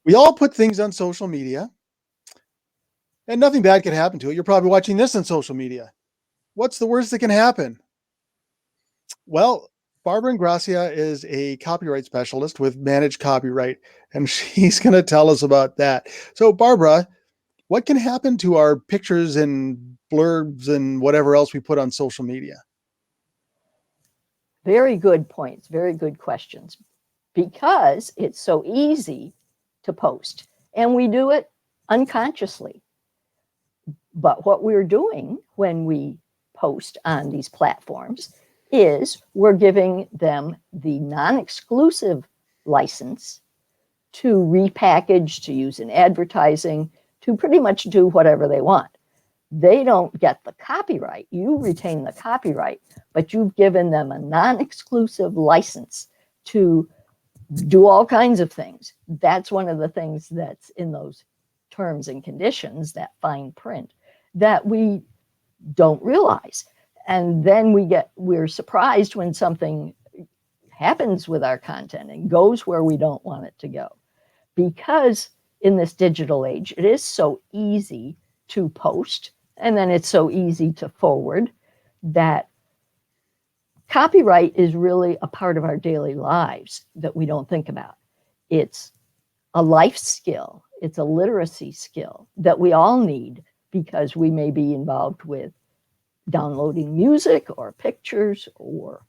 We all put things on social media, and nothing bad could happen to it. You're probably watching this on social media. What's the worst that can happen? Well, Barbara Ingracia is a copyright specialist with Managed Copyright, and she's going to tell us about that. So, Barbara, what can happen to our pictures and blurbs and whatever else we put on social media? Very good points, very good questions. Because it's so easy to post, and we do it unconsciously. But what we're doing when we post on these platforms is we're giving them the non-exclusive license to repackage, to use in advertising, to pretty much do whatever they want. They don't get the copyright. You retain the copyright, but you've given them a non-exclusive license to do all kinds of things. That's one of the things that's in those terms and conditions, that fine print, that we don't realize. And then we're surprised when something happens with our content and goes where we don't want it to go. Because in this digital age, it is so easy to post, and then it's so easy to forward, that copyright is really a part of our daily lives that we don't think about. It's a life skill. It's a literacy skill that we all need, because we may be involved with downloading music or pictures or,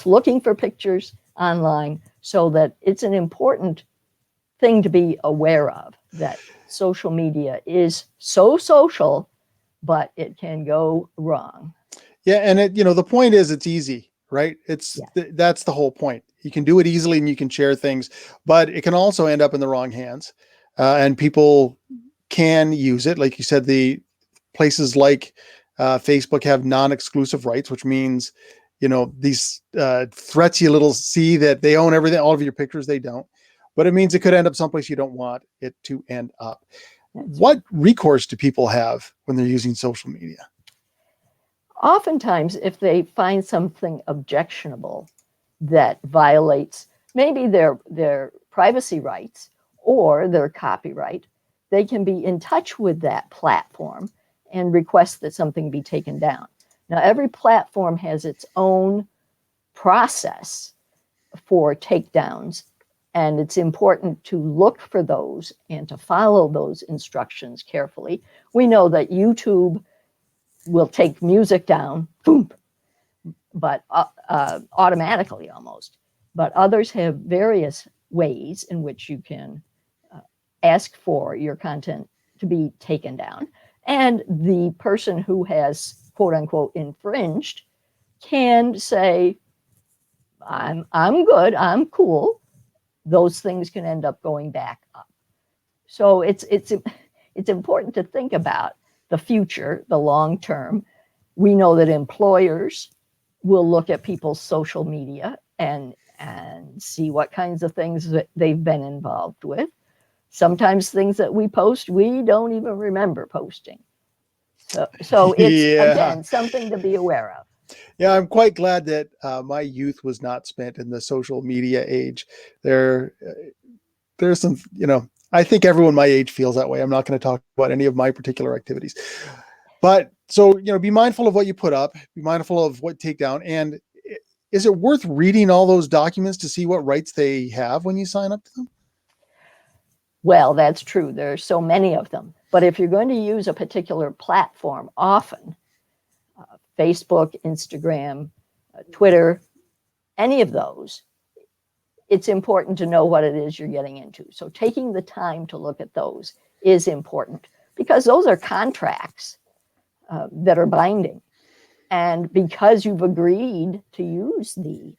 looking for pictures online. So that it's an important thing to be aware of, that social media is so social, but it can go wrong. Yeah, and the point is it's easy, right? That's the whole point. You can do it easily and you can share things, but it can also end up in the wrong hands, and people can use it. Like you said, the places like Facebook have non-exclusive rights, which means these threats you little see that they own everything, all of your pictures. They don't, but it means it could end up someplace you don't want it to end up. What recourse do people have when they're using social media? Oftentimes, if they find something objectionable that violates maybe their privacy rights or their copyright, they can be in touch with that platform and request that something be taken down. Now, every platform has its own process for takedowns, and it's important to look for those and to follow those instructions carefully. We know that YouTube will take music down, boom, but automatically almost. But others have various ways in which you can ask for your content to be taken down. And the person who has, quote unquote, infringed can say, I'm good, I'm cool. Those things can end up going back up. So it's important to think about the future, the long term. We know that employers will look at people's social media and see what kinds of things that they've been involved with. Sometimes things that we post, we don't even remember posting. So it's, again, something to be aware of. Yeah, I'm quite glad that my youth was not spent in the social media age. There's some, I think everyone my age feels that way. I'm not going to talk about any of my particular activities. But so, be mindful of what you put up, be mindful of what take down. And is it worth reading all those documents to see what rights they have when you sign up to them? Well, that's true. There are so many of them. But if you're going to use a particular platform often, Facebook, Instagram, Twitter, any of those, it's important to know what it is you're getting into. So taking the time to look at those is important, because those are contracts that are binding. And because you've agreed to use the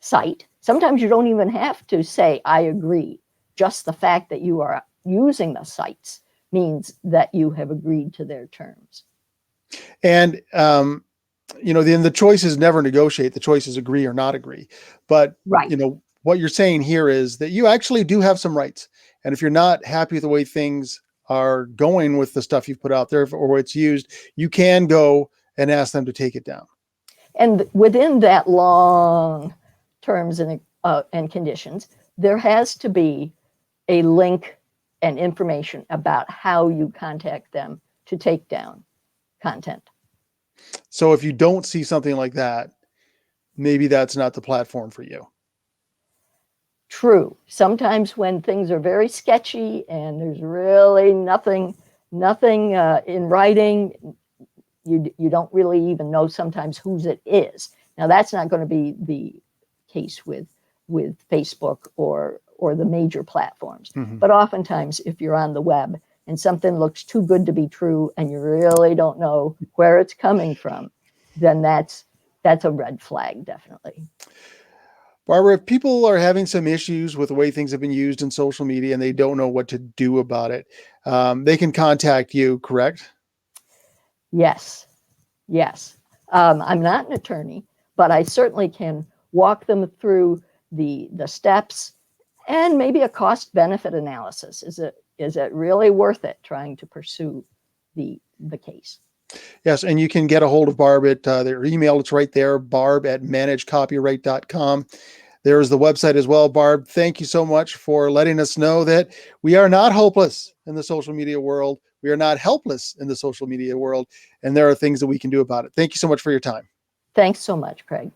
site, sometimes you don't even have to say, I agree. Just the fact that you are using the sites means that you have agreed to their terms. And, then the choice is never negotiate. The choice is agree or not agree. But, right. What you're saying here is that you actually do have some rights. And if you're not happy with the way things are going with the stuff you've put out there or it's used, you can go and ask them to take it down. And within that long terms and conditions, there has to be a link and information about how you contact them to take down content. So if you don't see something like that, maybe that's not the platform for you. True. Sometimes when things are very sketchy and there's really nothing in writing, you don't really even know sometimes whose it is. Now that's not going to be the case with Facebook or the major platforms. Mhm. But oftentimes, if you're on the web and something looks too good to be true and you really don't know where it's coming from, then that's a red flag, definitely. Barbara, if people are having some issues with the way things have been used in social media and they don't know what to do about it, they can contact you, correct? Yes, yes. I'm not an attorney, but I certainly can walk them through the steps and maybe a cost benefit analysis. Is it really worth it trying to pursue the case? Yes, and you can get a hold of Barb at their email. It's right there, barb@managecopyright.com. There's the website as well. Barb, thank you so much for letting us know that we are not hopeless in the social media world. We are not helpless in the social media world, and there are things that we can do about it. Thank you so much for your time. Thanks so much, Craig.